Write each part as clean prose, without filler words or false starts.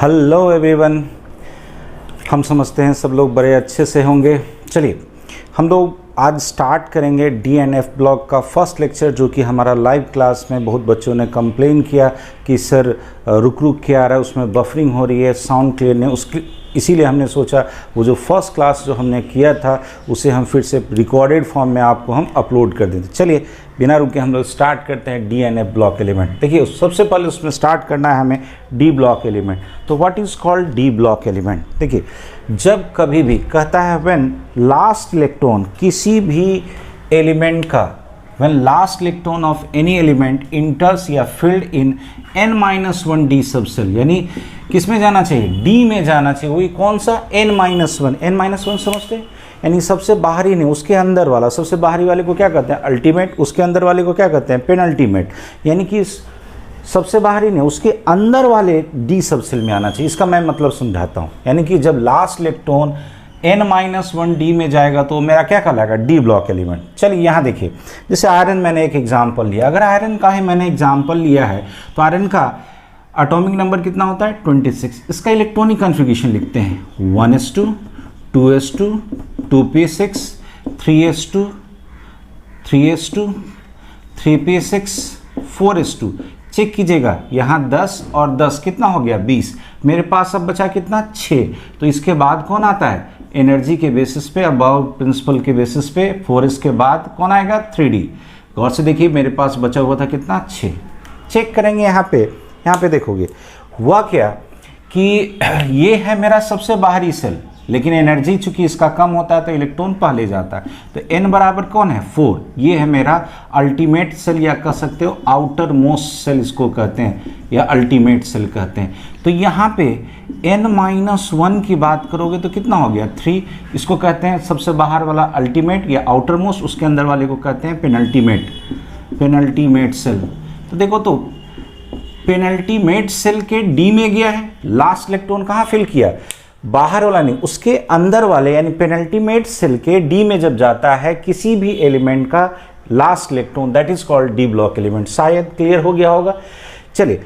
Hello everyone. हम समझते हैं सब लोग बड़े अच्छे से होंगे। चलिए हम लोग आज स्टार्ट करेंगे DNF ब्लॉक का फर्स्ट लेक्चर, जो कि हमारा लाइव क्लास में बहुत बच्चों ने कंप्लेन किया कि सर रुक रुक के आ रहा है, उसमें बफरिंग हो रही है, साउंड क्लियर नहीं, उसके इसीलिए हमने सोचा वो जो फर्स्ट क्लास जो हमने किया था उसे हम फिर से रिकॉर्डेड फॉर्म में आपको हम अपलोड कर देते। चलिए बिना रुके हम लोग स्टार्ट करते हैं DNF ब्लॉक एलिमेंट। देखिए सबसे पहले उसमें स्टार्ट करना है हमें डी ब्लॉक एलिमेंट। तो what is called D block element? देखिए जब कभी भी कहता है व्हेन लास्ट इलेक्ट्रॉन किसी भी एलिमेंट का, when last electron of any element enters या filled in n-1 d subcell, यानी किस में जाना चाहिए? D में जाना चाहिए। वही कौन सा? n-1। n-1 समझते हैं? यानी सबसे बाहरी नहीं, उसके अंदर वाला। सबसे बाहरी वाले को क्या कहते हैं? अल्टीमेट। उसके अंदर वाले को क्या कहते हैं? पेनल्टीमेट। यानी कि सबसे बाहरी नहीं, उसके अंदर वाले डी सबसेल में आना चाहिए। इसका मैं मतलब समझाता हूँ। यानी कि जब लास्ट इलेक्ट्रॉन n-1 d में जाएगा तो मेरा क्या कहलाएगा? D block element. चलिए यहाँ देखिए, जैसे आयरन मैंने एक एग्जांपल लिया। अगर आयरन का ही मैंने एग्जांपल लिया है तो आयरन का एटॉमिक नंबर कितना होता है? 26। इसका इलेक्ट्रॉनिक कॉन्फ़िगरेशन लिखते हैं 1s2 2s2 2p6 3s2 3s2 3p6 4s2। Check कीजिएगा, यहाँ 10 और 10 कितना हो गया? 20। मेरे पास अब बचा कितना? 6। तो इसके बाद कौन आता है? एनर्जी के बेसिस पे, अबाउ प्रिंसिपल के बेसिस पे 4s के बाद कौन आएगा? 3d। गौर से देखिए, मेरे पास बचा हुआ था कितना? 6। चेक करेंगे यहाँ पे देखोगे हुआ क्या कि ये है मेरा सबसे बाहरी सेल, लेकिन एनर्जी चूंकि इसका कम होता है तो इलेक्ट्रॉन पहले जाता है। तो n बराबर कौन है? 4। ये है मेरा अल्टीमेट सेल, या कह सकते हो आउटर मोस्ट सेल इसको कहते हैं, या अल्टीमेट सेल कहते हैं। तो यहाँ पे n-1 की बात करोगे तो कितना हो गया? 3। इसको कहते हैं सबसे बाहर वाला अल्टीमेट या आउटर मोस्ट, उसके अंदर वाले को कहते हैं पेनल्टीमेट सेल। तो देखो तो पेनल्टीमेट सेल के डी में गया है, लास्ट इलेक्ट्रॉन कहाँ फिल किया? बाहर वाला नहीं, उसके अंदर वाले, यानी पेनल्टीमेट सेल के डी में जब जाता है किसी भी एलिमेंट का last electron, that is called D block element. शायद क्लियर हो गया होगा। चलिए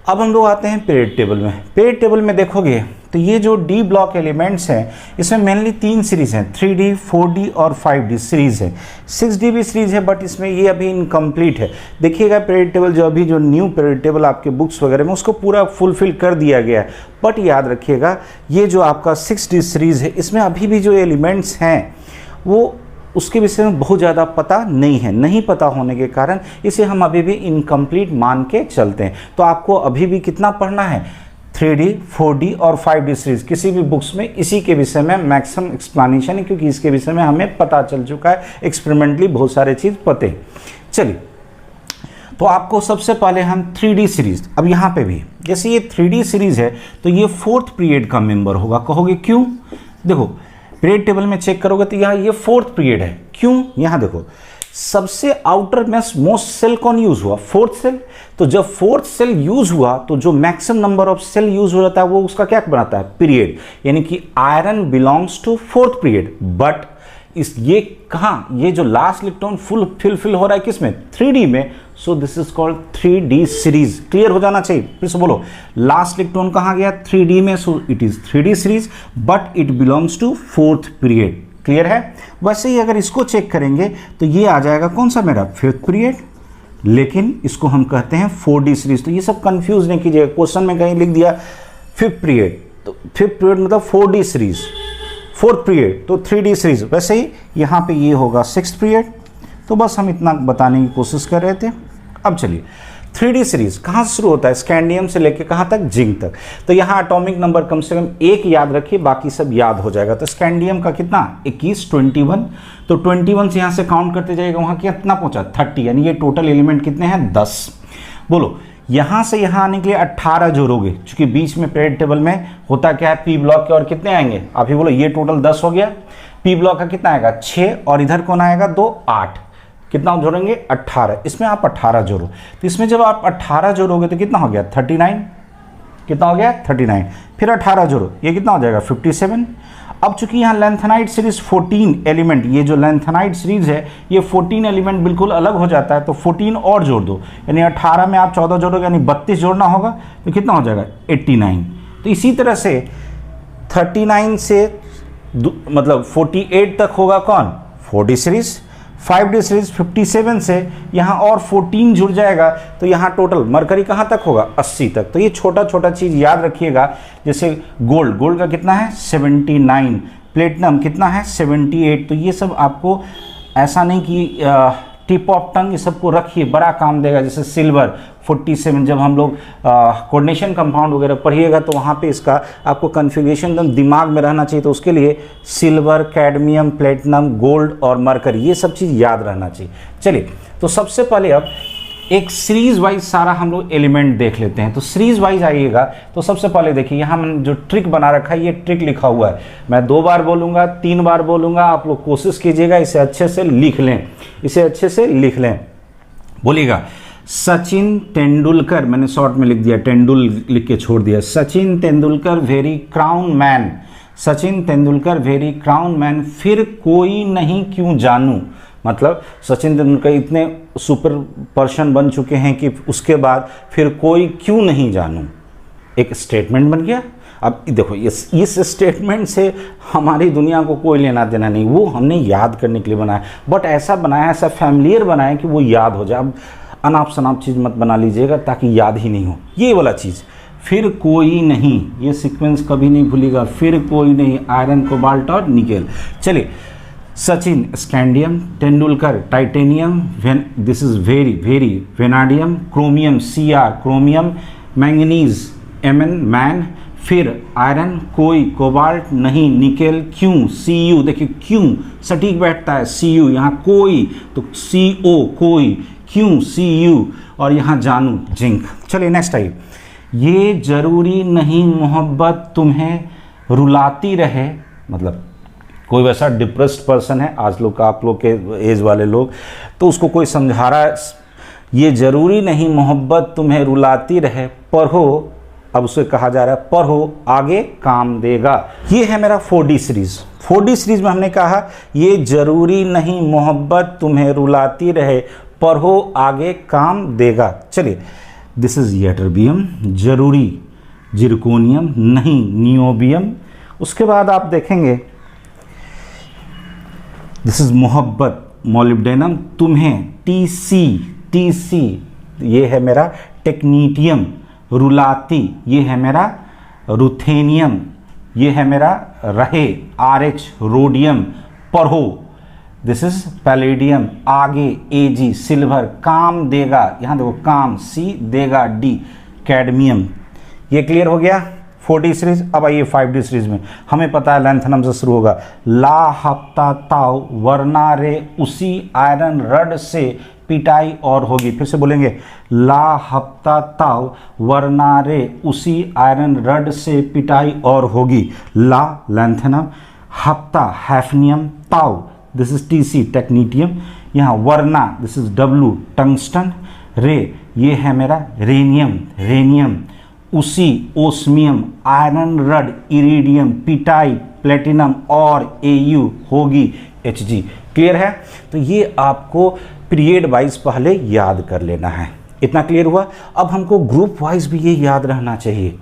अब हम लोग आते हैं पीरियड टेबल में। पीरियड टेबल में देखोगे तो ये जो डी ब्लॉक एलिमेंट्स हैं इसमें मेनली 3 सीरीज हैं, 3D 4D और 5D सीरीज है। 6D भी सीरीज है, बट इसमें ये अभी इनकम्प्लीट है। देखिएगा पीरियड टेबल जो अभी जो न्यू पीरियड टेबल आपके बुक्स वगैरह में उसको पूरा फुलफिल कर दिया गया है। बट याद रखिएगा ये जो आपका 6D सीरीज है इसमें अभी भी जो एलिमेंट्स हैं वो उसके विषय में बहुत ज़्यादा पता नहीं है। नहीं पता होने के कारण इसे हम अभी भी इनकम्प्लीट मान के चलते हैं। तो आपको अभी भी कितना पढ़ना है? 3D 4D और 5D सीरीज किसी भी बुक्स में इसी के विषय में मैक्सिमम एक्सप्लेनेशन है, क्योंकि इसके विषय में हमें पता चल चुका है, एक्सपेरिमेंटली बहुत सारे चीज़ पते हैं। चलिए तो आपको सबसे पहले हम 3D सीरीज, अब यहाँ पे भी जैसे ये 3D सीरीज है तो ये 4th पीरियड का मेंबर होगा। कहोगे क्यों? देखो पीरियड टेबल में चेक करोगे तो यहाँ ये 4th पीरियड है। क्यों? यहाँ देखो सबसे आउटर मोस्ट सेल कौन यूज हुआ? 4th cell. तो जब 4th सेल यूज हुआ तो जो maximum number of cell use हो जाता है वो उसका क्या बनाता है? पीरियड। यानी कि iron belongs to 4th period. But ये कहाँ? ये जो लास्ट इलेक्ट्रॉन फिल हो रहा है किसमें? 3D में। So this is called 3D series. Clear हो जाना चाहिए। फिर से बोलो, लास्ट इलेक्ट्रॉन कहाँ गया? 3D में। So it is 3D series, but it belongs to 4th period. Clear है? वैसे ही अगर इसको चेक करेंगे तो ये आ जाएगा कौन सा मेरा? 5th पीरियड, लेकिन इसको हम कहते हैं 4D सीरीज। तो ये सब कंफ्यूज नहीं कीजिएगा। क्वेश्चन में कहीं लिख दिया 5th पीरियड, तो 5th पीरियड मतलब 4D सीरीज। 4th पीरियड तो 3D सीरीज। वैसे ही यहाँ पे ये होगा 6th पीरियड। तो बस हम इतना बताने की कोशिश कर रहे थे। अब चलिए 3D सीरीज कहाँ से शुरू होता है? स्कैंडियम से लेके कहाँ तक? जिंक तक। तो यहाँ एटॉमिक नंबर कम से कम एक याद रखिए, बाकी सब याद हो जाएगा। तो स्कैंडियम का कितना? 21 21। तो 21 से यहाँ से काउंट करते जाएगा, वहाँ कितना पहुँचा? 30। यानी ये टोटल एलिमेंट कितने हैं? 10। बोलो यहाँ से यहाँ आने के लिए 18 जोड़ोगे, क्योंकि बीच में पीरियड टेबल में होता क्या है? पी ब्लॉक के और कितने आएंगे? अभी बोलो ये टोटल 10 हो गया। पी ब्लॉक का कितना आएगा? 6, और इधर कौन आएगा? 2 8। कितना जोड़ेंगे? 18। इसमें आप 18 जोड़ो। तो इसमें जब आप 18 जोड़ोगे तो कितना हो गया? 39। कितना हो गया? 39। फिर 18 जोड़ो, ये कितना हो जाएगा? 57। अब चूंकि यहाँ लेंथेनाइट सीरीज 14 एलिमेंट, ये जो लेंथेनाइट सीरीज है ये 14 एलिमेंट बिल्कुल अलग हो जाता है, तो 14 और जोड़ दो, यानी 18 में आप 14 जोड़ोगे यानी 32 जोड़ना होगा, तो कितना हो जाएगा 89। तो इसी तरह से 39 से मतलब 48 तक होगा कौन, 4D सीरीज। 5D सीरीज 57 से यहाँ और 14 जुड़ जाएगा, तो यहाँ टोटल मरकरी कहाँ तक होगा, 80 तक। तो ये छोटा छोटा चीज़ याद रखिएगा। जैसे गोल्ड का कितना है 79, प्लेटिनम कितना है 78। तो ये सब आपको ऐसा नहीं कि टिप ऑफ टंग, ये सबको रखिए, बड़ा काम देगा। जैसे सिल्वर 47, जब हम लोग कोऑर्डिनेशन कंपाउंड वगैरह पढ़िएगा तो वहाँ पे इसका आपको कन्फिग्रेशन एकदम दिमाग में रहना चाहिए। तो उसके लिए सिल्वर, कैडमियम, प्लेटिनम, गोल्ड और मरकरी, ये सब चीज़ याद रहना चाहिए। चलिए, तो सबसे पहले अब एक सीरीज वाइज सारा हम लोग एलिमेंट देख लेते हैं। तो सीरीज वाइज आइएगा तो सबसे पहले देखिए, यहाँ मैंने जो ट्रिक बना रखा है, ये ट्रिक लिखा हुआ है। मैं 2 बार बोलूँगा, 3 बार बोलूँगा, आप लोग कोशिश कीजिएगा इसे अच्छे से लिख लें, इसे अच्छे से लिख लें। बोलिएगा सचिन तेंदुलकर, मैंने शॉर्ट में लिख दिया, तेंदुल लिख के छोड़ दिया। Sachin Tendulkar very crown man, Sachin Tendulkar very crown man, फिर कोई नहीं क्यों जानूं। मतलब सचिन तेंदुलकर इतने सुपर पर्सन बन चुके हैं कि उसके बाद फिर कोई क्यों नहीं जानूं, एक स्टेटमेंट बन गया। अब देखो इस स्टेटमेंट से हमारी दुनिया को कोई लेना देना नहीं, वो हमने याद करने के लिए बनाया, बट ऐसा बनाया, ऐसा फैमिलियर बनाया कि वो याद हो जाए। अब अनाप शनाप चीज़ मत बना लीजिएगा ताकि याद ही नहीं हो। ये वाला चीज़, फिर कोई नहीं, ये सीक्वेंस कभी नहीं भूलिएगा, फिर कोई नहीं, आयरन, कोबाल्ट और निकेल। चलिए, Sachin scandium, Tendulkar titanium, this is very very, vanadium, chromium Cr, chromium, manganese Mn, man, फिर आयरन, कोई, कोबाल्ट नहीं, निकेल, क्यों, Cu, देखिए क्यों सटीक बैठता है, Cu, यहाँ कोई तो Co, कोई, क्यों Cu, और यहाँ जानू, जिंक। चलिए नेक्स्ट आइए, ये जरूरी नहीं मोहब्बत तुम्हें रुलाती रहे। मतलब कोई वैसा डिप्रेस्ड पर्सन है, आज लोग आप लोग के एज वाले लोग, तो उसको कोई समझा रहा है, ये जरूरी नहीं मोहब्बत तुम्हें रुलाती रहे, पढ़ो, अब उसे कहा जा रहा है पढ़ो आगे काम देगा। ये है मेरा 4D सीरीज। 4D सीरीज में हमने कहा ये जरूरी नहीं मोहब्बत तुम्हें रुलाती रहे, पढ़ो आगे काम देगा। चलिए, दिस इज यटरबियम, जरूरी जिरकोनियम, नहीं नियोबियम। उसके बाद आप देखेंगे दिस इज मोहब्बत, मोलिब्डेनम, तुम्हें TC, ये है मेरा टेक्नीटियम, रुलाती, ये है मेरा रुथेनियम, ये है मेरा रहे, RH, रोडियम, पढ़ो, दिस इज पैलेडियम, आगे Ag, सिल्वर, काम देगा, यहाँ देखो काम, C देगा, D, कैडमियम। ये क्लियर हो गया 4D सीरीज। अब आइए 5D सीरीज में, हमें पता है लैंथनम से शुरू होगा, ला हफ्ता ताव, वरना रे उसी आयरन रड से पिटाई और होगी। फिर से बोलेंगे, ला हफ्ता ताव, वरना रे उसी आयरन रड से पिटाई और होगी। ला लैंथनम, हफ्ता हैफनियम, ताव दिस इज TC टेक्नीटियम, यहाँ वरना दिस इज W टंगस्टन, रे ये है मेरा रेनियम, उसी ओस्मियम, आयरन रड इरिडियम, पिटाई प्लेटिनम और Au होगी Hg। क्लियर है? तो ये आपको पीरियड वाइज पहले याद कर लेना है। इतना क्लियर हुआ? अब हमको ग्रुप वाइज भी ये याद रहना चाहिए।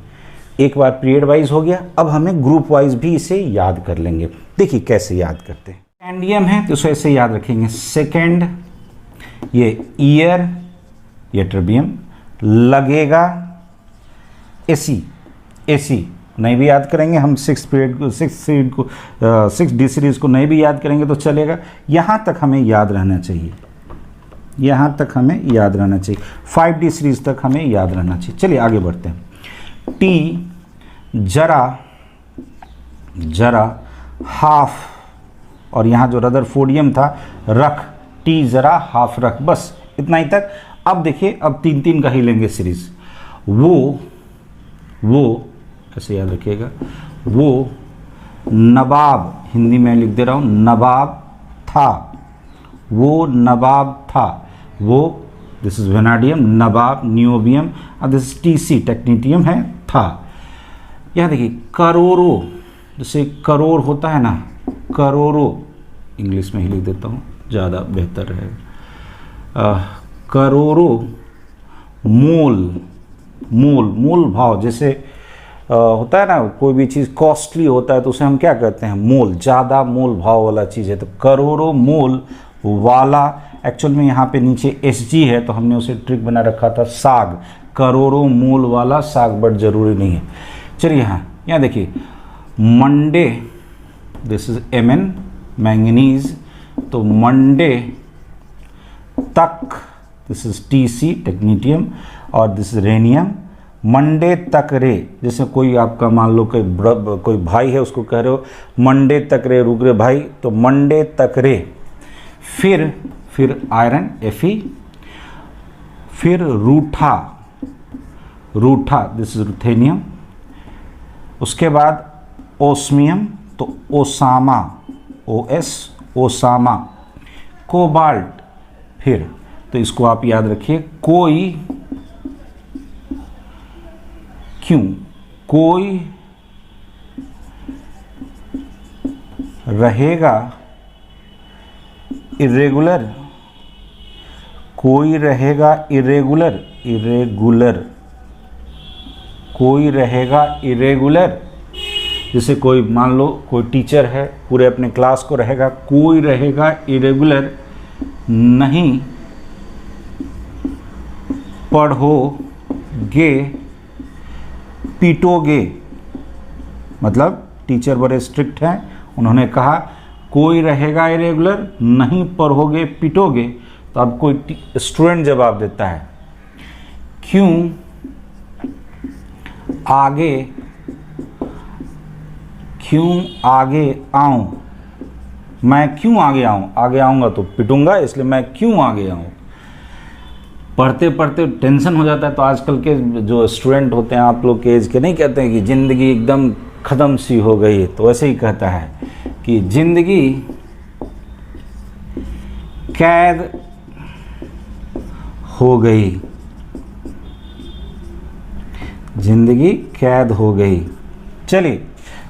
एक बार पीरियड वाइज हो गया, अब हमें ग्रुप वाइज भी इसे याद कर लेंगे। देखिए कैसे याद करते हैं। सेकेंडियम है तो इसे ऐसे याद रखेंगे, सेकेंड, ये ईयर, ये टर्बियम, लगेगा एसी नहीं भी याद करेंगे हम, 6D सीरीज को नहीं भी याद करेंगे तो चलेगा। यहाँ तक हमें याद रहना चाहिए, यहाँ तक हमें याद रहना चाहिए। 5D सीरीज तक हमें याद रहना चाहिए। चलिए आगे बढ़ते हैं। टी जरा हाफ, और यहाँ जो रदरफोर्डियम था रख, टी जरा हाफ रख, बस इतना ही तक। अब देखिए, अब 3 का ही लेंगे सीरीज। वो कैसे याद रखिएगा, वो नवाब, हिंदी में लिख दे रहा हूँ, नवाब था, वो नवाब था, वो this is vanadium, Nawab niobium, और दिस इज TC टेक्नीटियम है, था। यहाँ देखिए करोड़ों, जैसे करोड़ होता है ना, करोड़ों, इंग्लिश में ही लिख देता हूँ ज़्यादा बेहतर रहेगा। करोड़ों, मोल भाव, जैसे होता है ना, कोई भी चीज़ कॉस्टली होता है तो उसे हम क्या कहते हैं, मोल, ज़्यादा मोल भाव वाला चीज़ है। तो करोड़ों मोल वाला, एक्चुअल में यहाँ पे नीचे SG है तो हमने उसे ट्रिक बना रखा था साग, करोड़ों मोल वाला साग, बट जरूरी नहीं है। चलिए यहाँ देखिए, Monday, this is Mn, manganese, तो मंडे तक, दिस इज Tc, टेक्नीटियम, और दिस इज रेनियम। मंडे तक रे, जैसे कोई आपका मान लो कोई भाई है, उसको कह रहे हो मंडे तक रे, रुक रे भाई, तो मंडे तक रे। फिर आयरन Fe, फिर रूठा, दिस इज रुथेनियम। उसके बाद ओस्मियम, तो ओसामा, OS, ओसामा। कोबाल्ट, फिर तो इसको आप याद रखिए, कोई क्यों, कोई रहेगा इरेगुलर, कोई रहेगा इरेगुलर, कोई रहेगा इरेगुलर। जैसे कोई मान लो कोई टीचर है, पूरे अपने क्लास को रहेगा, कोई रहेगा इरेगुलर, नहीं पढ़ोगे पीटोगे। मतलब टीचर बड़े स्ट्रिक्ट हैं, उन्होंने कहा कोई रहेगा इरेगुलर, नहीं पढ़ोगे पीटोगे। तो अब कोई स्टूडेंट जवाब देता है, क्यों आगे आऊं, मैं क्यों आगे आऊं, आगे आऊंगा तो पिटूंगा, इसलिए मैं क्यों आगे आऊं। पढ़ते पढ़ते टेंशन हो जाता है, तो आजकल के जो स्टूडेंट होते हैं, आप लोग के एज के, नहीं कहते हैं कि ज़िंदगी एकदम ख़त्म सी हो गई है, तो ऐसे ही कहता है कि ज़िंदगी कैद हो गई, ज़िंदगी कैद हो गई। चलिए,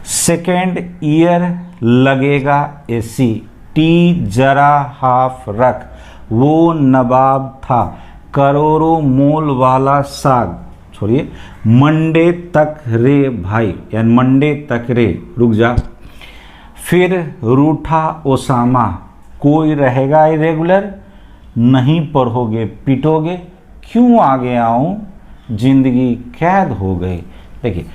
सेकेंड ईयर लगेगा AC, टी जरा हाफ रख, वो नवाब था, करोड़ों मोल वाला साग, छोड़िए, मंडे तक रे भाई, यानी मंडे तक रे, रुक जा। फिर रूठा ओसामा, कोई रहेगा इरेगुलर, नहीं पढ़ोगे पीटोगे, क्यों आगे आऊं, जिंदगी कैद हो गई। देखिए,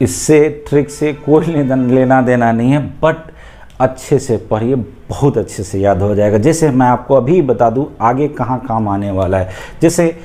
इससे ट्रिक से कोई लेना देना नहीं है, बट अच्छे से पढ़िए, बहुत अच्छे से याद हो जाएगा। जैसे मैं आपको अभी बता दूं आगे कहाँ काम आने वाला है। जैसे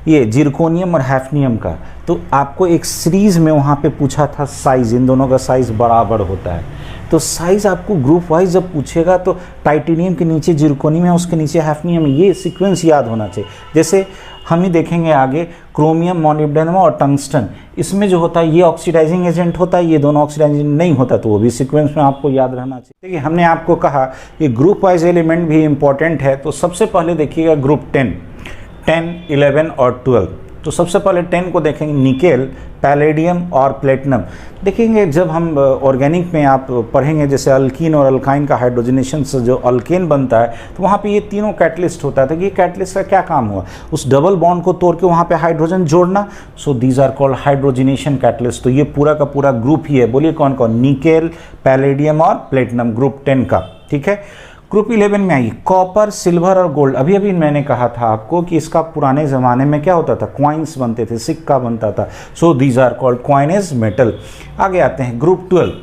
ये जिरकोनियम और हैफनियम का, तो आपको एक सीरीज़ में वहाँ पे पूछा था साइज़, इन दोनों का साइज़ बराबर होता है। तो साइज़ आपको ग्रुप वाइज जब पूछेगा तो टाइटेनियम के नीचे जिरकोनियम है, उसके नीचे हैफनियम है, ये सीक्वेंस याद होना चाहिए। जैसे हम ही देखेंगे आगे, क्रोमियम, मोलिब्डेनम और टंगस्टन, इसमें जो होता है ये ऑक्सीडाइजिंग एजेंट होता है, ये दोनों ऑक्सीडाइजिंग नहीं होता, तो वो भी सीक्वेंस में आपको याद रहना चाहिए। देखिए, हमने आपको कहा कि ग्रुप वाइज एलिमेंट भी इंपॉर्टेंट है, तो सबसे पहले देखिएगा ग्रुप 10, 11 और 12। तो सबसे पहले 10 को देखेंगे, निकेल, पैलेडियम और प्लेटिनम। देखेंगे जब हम ऑर्गेनिक में आप पढ़ेंगे, जैसे अल्कीन और अल्काइन का हाइड्रोजनेशन से जो अल्केन बनता है, तो वहाँ पे ये तीनों कैटलिस्ट होता है। तो ये कैटलिस्ट का क्या काम हुआ, उस डबल बॉन्ड को तोड़ के वहाँ पे हाइड्रोजन जोड़ना। So these are called hydrogenation catalyst. तो ये पूरा का पूरा ग्रुप ही है। बोलिए कौन कौन, निकेल, पैलेडियम और प्लेटिनम, ग्रुप 10 का। ठीक है, ग्रुप 11 में आइए, कॉपर, सिल्वर और गोल्ड। अभी अभी मैंने कहा था आपको कि इसका पुराने ज़माने में क्या होता था, क्वाइंस बनते थे, सिक्का बनता था। So these are called coinage metal. आगे आते हैं ग्रुप 12।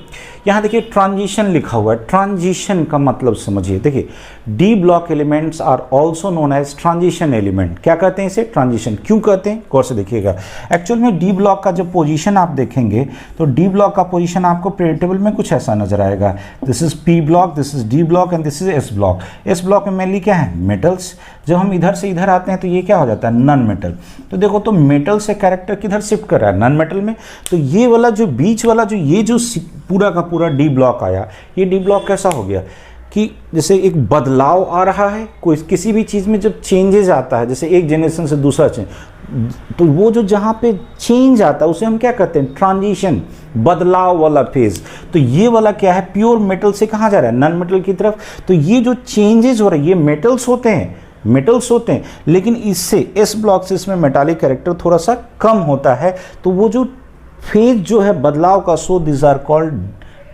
यहाँ देखिए ट्रांजिशन लिखा हुआ है। ट्रांजिशन का मतलब समझिए। देखिए, D block elements are also known as transition element. क्या कहते हैं इसे, ट्रांजिशन। क्यों कहते हैं, गौर से देखिएगा। एक्चुअल में डी ब्लॉक का जब पोजीशन आप देखेंगे तो डी ब्लॉक का पोजीशन आपको पीरियड टेबल में कुछ ऐसा नजर आएगा। This is P block, this is D block and this is S block. S block में मेनली क्या है, मेटल्स। जब हम इधर से इधर आते हैं तो ये क्या हो जाता है, नॉन मेटल। तो देखो, तो मेटल से कैरेक्टर किधर शिफ्ट कर रहा है, नॉन मेटल में। तो ये वाला जो बीच वाला जो ये जो पूरा का पूरा डी ब्लॉक आया, ये डी ब्लॉक कैसा हो गया कि जैसे एक बदलाव आ रहा है, कोई किसी भी चीज़ में जब चेंजेस आता है, जैसे एक जनरेशन से दूसरा चेंज, तो वो जो जहाँ पे चेंज आता है उसे हम क्या कहते हैं, ट्रांजिशन, बदलाव वाला फेज। तो ये वाला क्या है, प्योर मेटल से कहाँ जा रहा है, नॉन मेटल की तरफ। तो ये जो चेंजेस हो रहे हैं ये मेटल्स होते हैं, लेकिन इससे एस ब्लॉक से इसमें मेटालिक कैरेक्टर थोड़ा सा कम होता है। तो वो जो फेज जो है बदलाव का, so this are called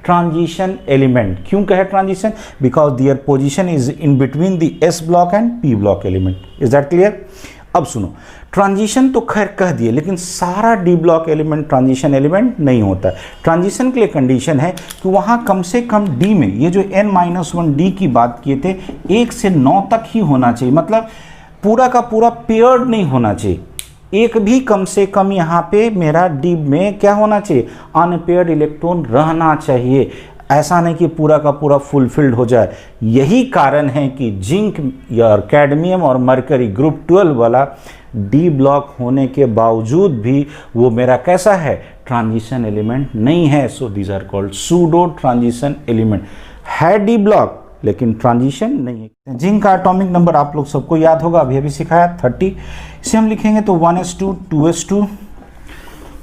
transition element. क्यों कहे transition? Because their position is in between the s block and p block element. Is that clear? अब सुनो, ट्रांजिशन तो खैर कह दिए, लेकिन सारा d block element transition element नहीं होता। ट्रांजिशन के लिए कंडीशन है कि वहां कम से कम डी में, ये जो n-1 डी की बात किए थे, 1 से 9 तक ही होना चाहिए, मतलब पूरा का पूरा पेयर्ड नहीं होना चाहिए। एक भी कम से कम यहाँ पे मेरा डी में क्या होना चाहिए? अनपेयर्ड इलेक्ट्रॉन रहना चाहिए। ऐसा नहीं कि पूरा का पूरा फुलफिल्ड हो जाए। यही कारण है कि जिंक या कैडमियम और मरकरी ग्रुप 12 वाला डी ब्लॉक होने के बावजूद भी वो मेरा कैसा है? ट्रांजिशन एलिमेंट नहीं है। So these are called pseudo transition element. है डी ब्लॉक लेकिन ट्रांजिशन नहीं है। जिंक का एटॉमिक नंबर आप लोग सबको याद होगा, अभी अभी सिखाया 30। इसे हम लिखेंगे तो 1s2 2s2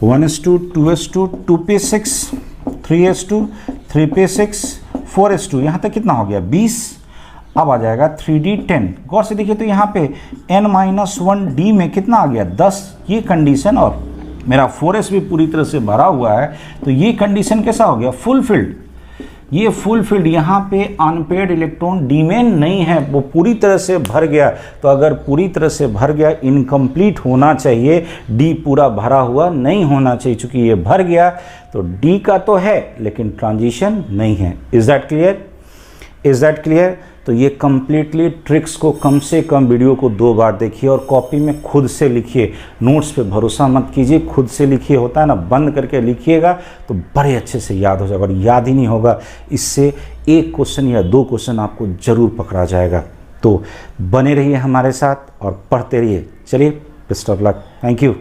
1s2 2s2 2p6 3s2 3p6 4s2, यहाँ तक कितना हो गया? 20। अब आ जाएगा 3d10। गौर से देखिए तो यहाँ पे n-1d में कितना आ गया? 10। ये कंडीशन, और मेरा 4s भी पूरी तरह से भरा हुआ है, तो ये कंडीशन कैसा हो गया? फुलफिल्ड। ये फुलफिल्ड, यहाँ पे अनपेयर्ड इलेक्ट्रॉन डी में नहीं है, वो पूरी तरह से भर गया। तो अगर पूरी तरह से भर गया, इनकम्प्लीट होना चाहिए, डी पूरा भरा हुआ नहीं होना चाहिए। चूंकि ये भर गया तो डी का तो है लेकिन ट्रांजिशन नहीं है। Is that clear? Is that clear? तो ये कंप्लीटली ट्रिक्स को कम से कम वीडियो को 2 बार देखिए और कॉपी में खुद से लिखिए। नोट्स पे भरोसा मत कीजिए, खुद से लिखिए। होता है ना, बंद करके लिखिएगा तो बड़े अच्छे से याद हो जाएगा। और याद ही नहीं होगा, इससे 1 क्वेश्चन या 2 क्वेश्चन आपको जरूर पकड़ा जाएगा। तो बने रहिए हमारे साथ और पढ़ते रहिए। चलिए, best of luck. Thank you.